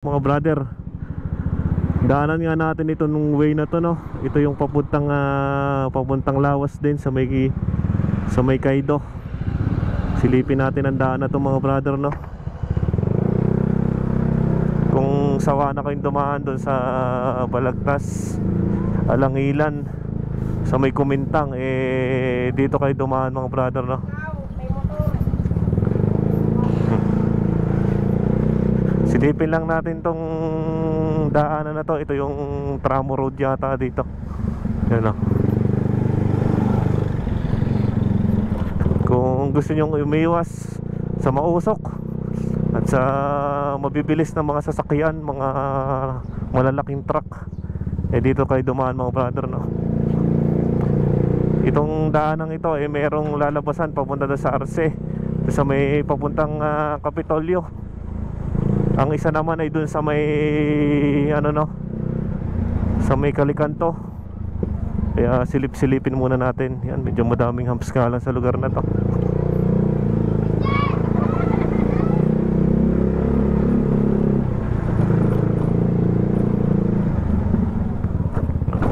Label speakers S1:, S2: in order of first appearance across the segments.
S1: Mga brother, daanan nga natin ito nung way na to, no. Ito yung papuntang Lawas din sa may Kaido. Silipin natin ang daan na to mga brother, no. Kung sawa na kayong dumaan doon sa Balagtas, Alangilan, sa may Kumintang, dito kayo dumaan mga brother, no. Silipin lang natin tong daanan na to. Ito yung Tramo Road yata dito. Yan o. Kung gusto nyong umiwas sa mausok at sa mabibilis na mga sasakyan, mga malalaking truck, dito kayo dumaan mga brother, no. Itong daanang ito merong lalabasan papunta sa Arce, sa may papuntang Kapitolyo. Ang isa naman ay dun sa may sa may Kalikanto. Kaya silip-silipin muna natin. Yan, medyo madaming humps nga lang sa lugar na to.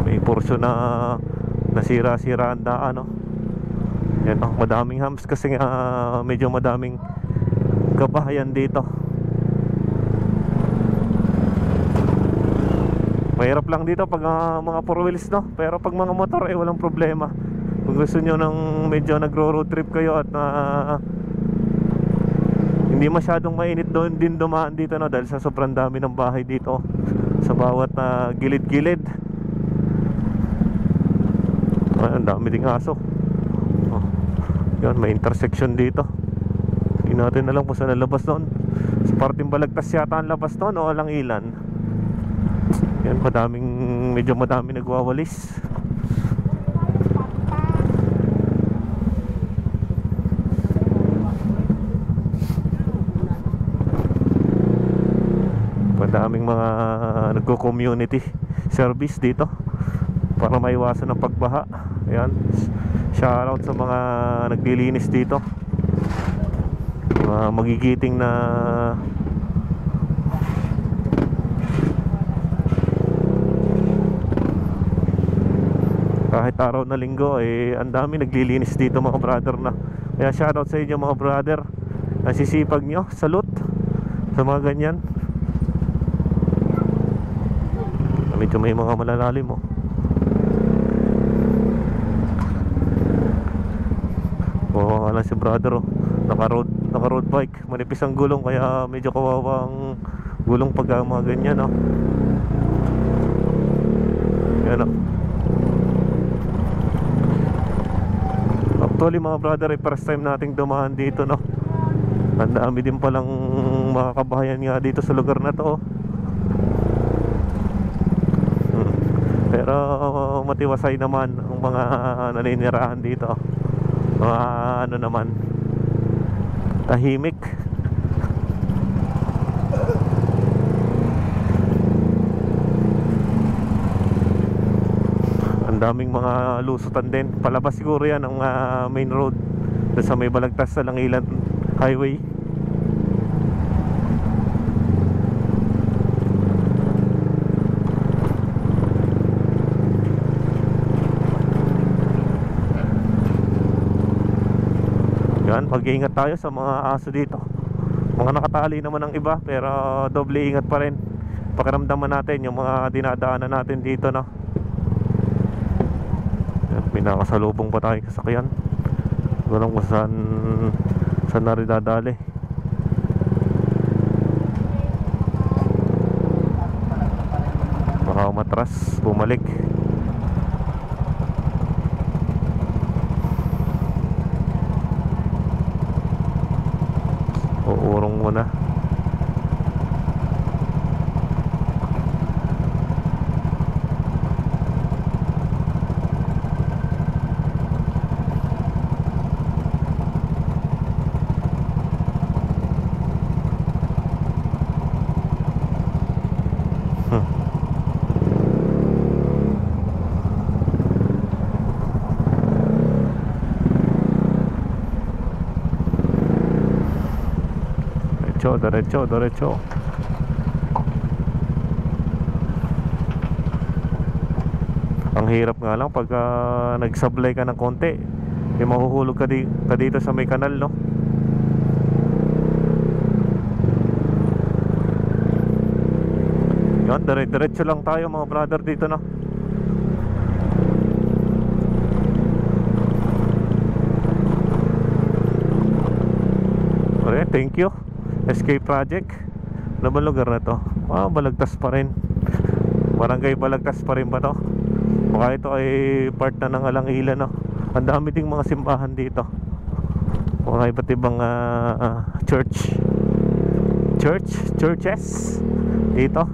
S1: May porsyon na nasira-sira ang daan, no? Yan, madaming humps kasi medyo madaming kabahayan dito. Mahirap lang dito pag mga four wheels, no? Pero pag mga motor walang problema. Kung gusto nyo ng medyo nagro-road trip kayo at hindi masyadong mainit doon din dumaan dito, no? Dahil sa sobrang dami ng bahay dito sa bawat gilid-gilid. Ang dami ding aso. Yan, may intersection dito. Hindi natin alam kung saan nalabas doon. Sa parting Balagtas yata ang labas doon o Alangilan. Yan, medyo madami nagwawalis. Madaming mga nagko-community service dito para maiwasan ng pagbaha. Ayan, shoutout sa mga naglilinis dito, magigiting na kahit araw na linggo ang dami naglilinis dito mga brother, na kaya shoutout sa inyo mga brother. Nasisipag nyo, salute sa mga ganyan. Medyo may mga malalalim, wala si brother, naka-road bike, manipis ang gulong kaya medyo kawawang gulong pag mga ganyan, yan, Actually mga brother, first time nating dumaan dito, no. Ang dami din palang mga kabahayan nga dito sa lugar na to, Pero matiwasay naman ang mga naninirahan dito. Mga naman, tahimik. Ang daming mga lusutan din. Palabas siguro yan ang main road sa may Balagtas sa Langilan Highway. Yan, mag-iingat tayo sa mga aso dito. Mga nakatali naman ang iba, pero doble ingat pa rin. Pakiramdaman natin yung mga dinadaanan natin dito, no. Yan, may nakasalubong pa tayong sasakyan. Walang kung saan na rin dadali. Baka umatras, bumalik. Uurong muna. Diretso. Ang hirap nga lang pag nagsablay ka ng konti, mahuhulog ka dito sa may kanal, no? Yan, dire-diretso lang tayo mga brother dito, no? Okay, thank you Escape Project. Ano ba lugar na to? Balagtas pa rin. Barangay Balagtas pa rin ba to? Baka ito ay part na ng Alangilan, no? Ang dami ding mga simbahan dito. Mga iba't ibang churches dito.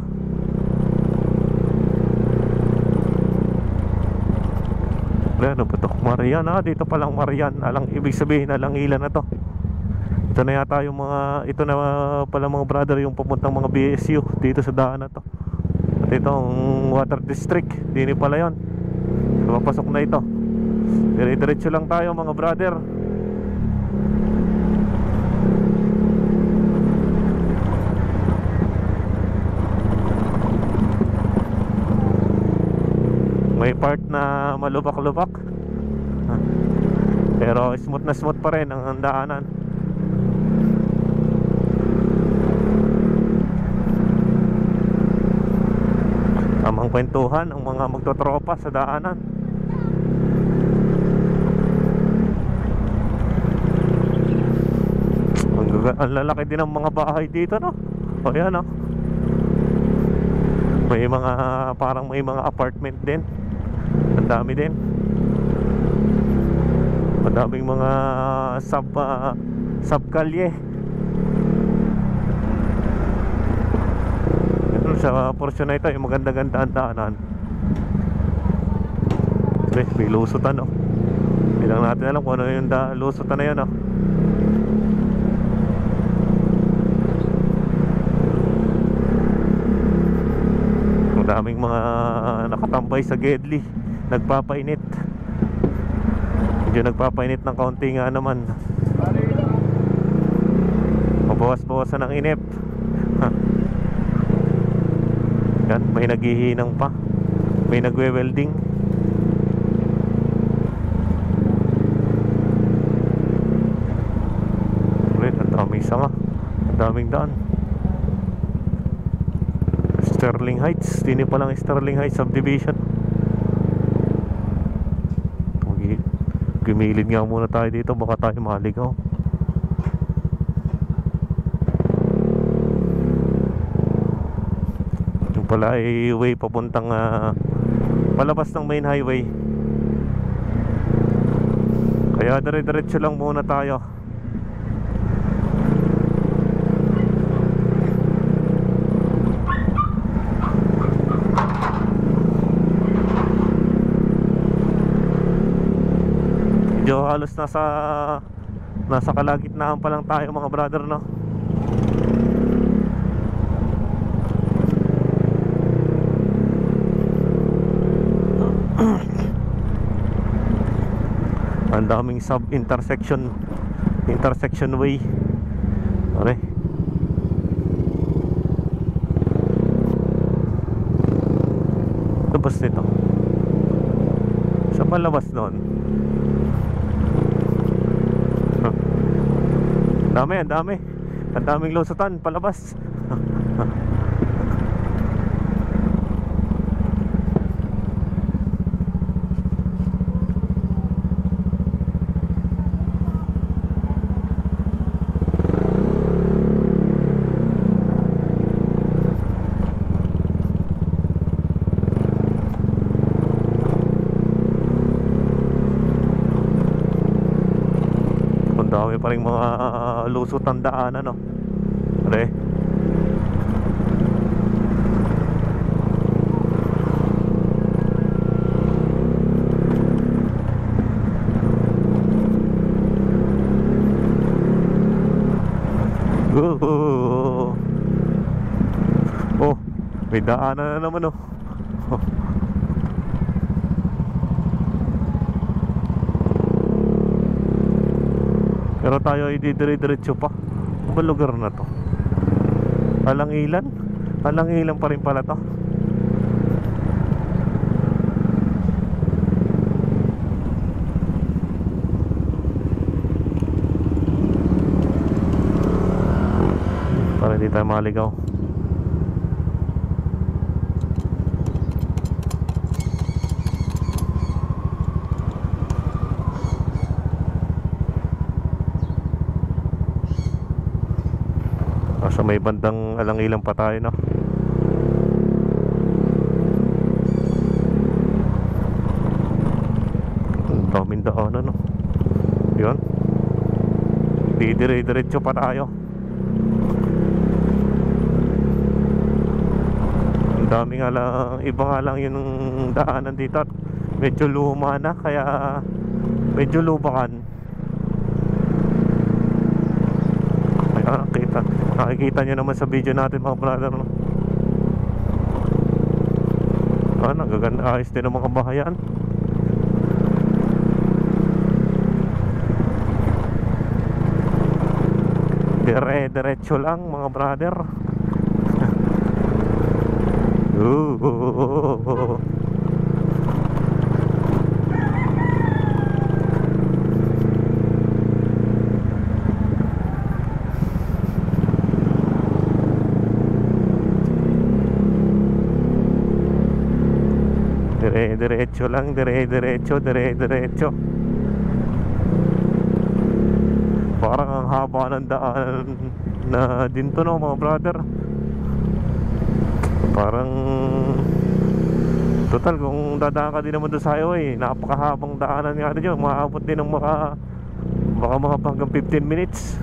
S1: Ano ba to? Marian, dito palang Marian. Ibig sabihin Alangilan na to. Ito na yata yung mga, ito na pala mga brother yung papuntang mga BSU dito sa daan na to. At itong water district, dini pala yon. Papasok na ito. Dire-diretso lang tayo mga brother. May part na malubak-lubak, pero smooth na smooth pa rin ang daanan. Tamang kwentuhan ang mga magtotropa sa daanan. Ang lalaki din ng mga bahay dito, no? O yan, no? May mga, parang may mga apartment din. Ang dami din. Madaming mga subkalye. Sa portion na ito yung maganda-ganda ang daanan. May lusutan, no? Hindi lang natin alam kung ano yung lusutan na yun, no? Ang daming mga nakatambay sa Gedli, nagpapainit. Medyo nagpapainit ng kaunti nga naman. Mabawas-bawasan ng inip. Yan, may naghihinang pa, may nagwe-welding. Ulit, ang daming sanga, ang daming daan. Sterling Heights, dini pa lang Sterling Heights subdivision. Gumilid nga muna tayo dito, baka tayo maligaw. Pala ay way papuntang palabas ng main highway. Kaya dire-diretso lang muna tayo. Medyo halos nasa kalagitnaan pa lang tayo mga brother, no? Ang daming intersection way. Okay. Labas nito. Sa palabas noon. Ang dami. Ang daming lusutan palabas. Dami pa rin mga lusutan daan, ano? Pare. Oh, may daanan na naman, oh. Pero tayo ay dire-diretso pa. Ano ba lugar na to? Alangilan? Alangilan pa rin pala to. Hindi tayo maligaw. Sa may bandang alang-ilang pa tayo, no? Ang daming daanan, no? Yun, dire-diretso pa tayo. Ang dami nga lang, iba nga lang yung daanan dito at medyo luma na, kaya medyo lubakan. Nakikita nyo naman sa video natin, mga brother, no? Nagaganda, ayos din ang mga kabahayan. Diretso lang, mga brother. Diretso lang, diretso. Parang ang haba ng daan na din to, no, mga brother. Parang total, kung dadaan ka din naman doon sa highway, napakahabang daanan nga din yun. Maabot din ng baka mga hanggang 15 minutes.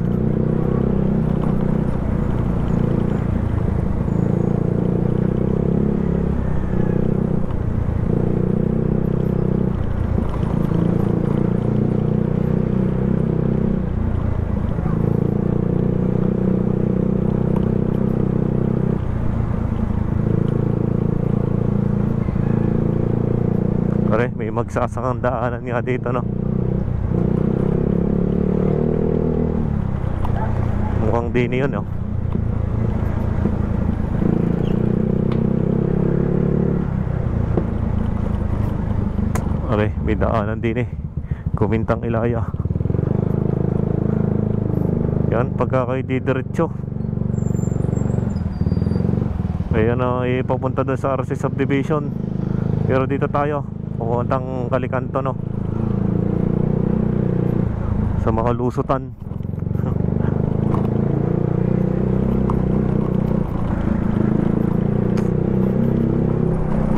S1: May magsasakang daanan nga dito, no? Mukhang dini yun, no? May daanan din, Kumintang Ilaya. Yan, pagka kayo didiretso, ayan na, ipapunta doon sa RC Subdivision. Pero dito tayo pupuntang Kalikanto, no? Sa mga lusutan.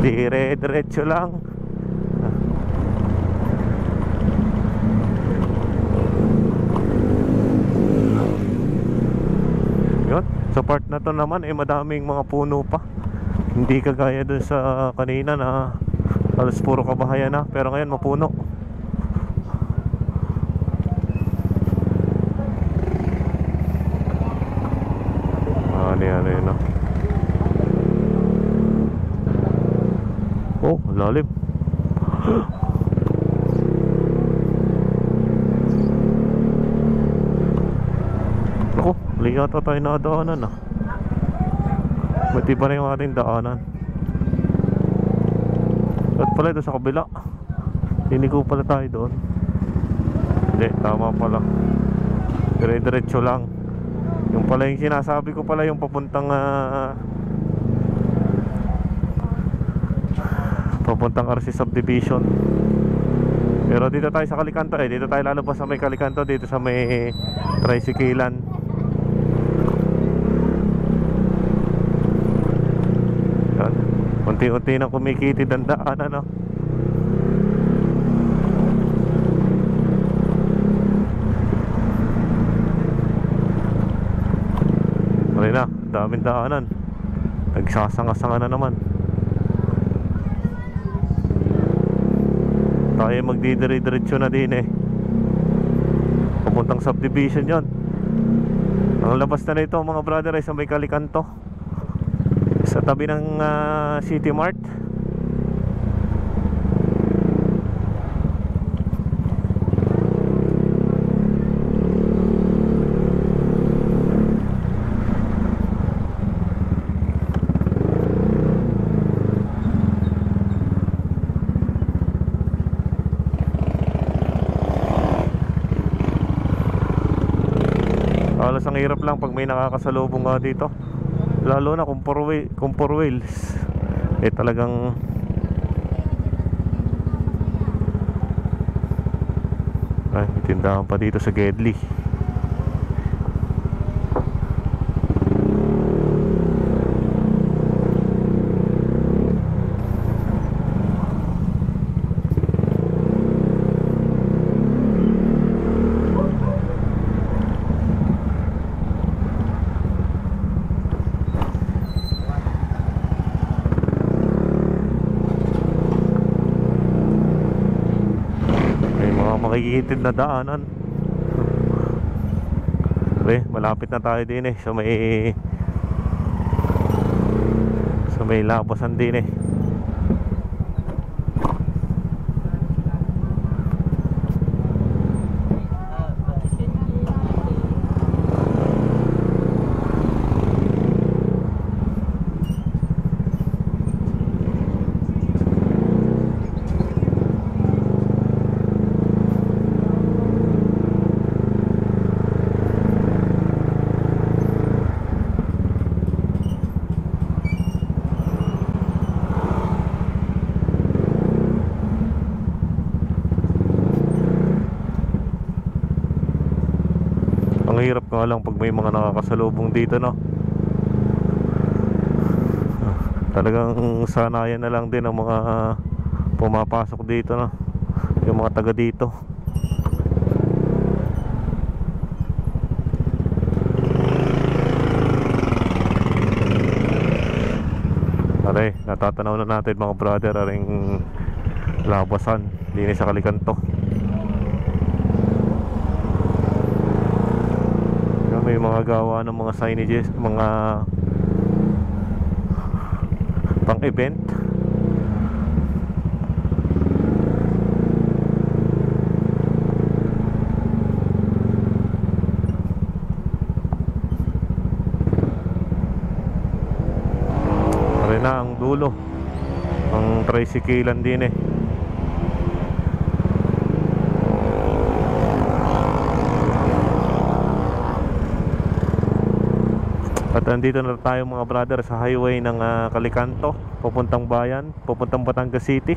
S1: Diretso lang. Yun, sa part na to naman madaming mga puno pa. Hindi kagaya dun sa kanina na halos puro kabahayan na, pero ngayon mapuno. Ano yun, no? Oh, lalim. Ako, mali yata tayo nadaanan, Mati pa na yung ating daanan. At pala ito sa kabila. Hindi ko pala tayo doon. Hindi, tama pala. Diretso lang. Yung pala yung sinasabi ko pala, yung papuntang RC Subdivision. Pero dito tayo sa Kalikanto, dito tayo lalabas sa may Kalikanto, dito sa may tricyclean. Yan, unti-unti nang kumikitid ang daanan, na, daming daanan. Nagsasanga-sanga na naman. Tayo magdidire-diretso na din, papuntang subdivision yon. Ang labas na nito, mga brother, ay sa may Kalikanto, sa tabi ng City Mart. Halos ang hirap lang pag may nakakasalubong ka dito, lalo na kung four wheels. Talagang ay, may tindahan pa dito sa Gedli. Makikitid na daanan. Malapit na tayo din sa may labasan din Ang hirap nga lang pag may mga nakakasalubong dito, no? Talagang sanayan na lang din ang mga pumapasok dito, no? Yung mga taga dito. Natatanaw na natin mga brother aring labasan din sa Kalikanto. May mga gawa ng mga signages, mga pang event. Pare na ang dulo, ang tricyclean din At andito na tayo mga brother sa highway ng Kalikanto, papuntang bayan, papuntang Batangas City.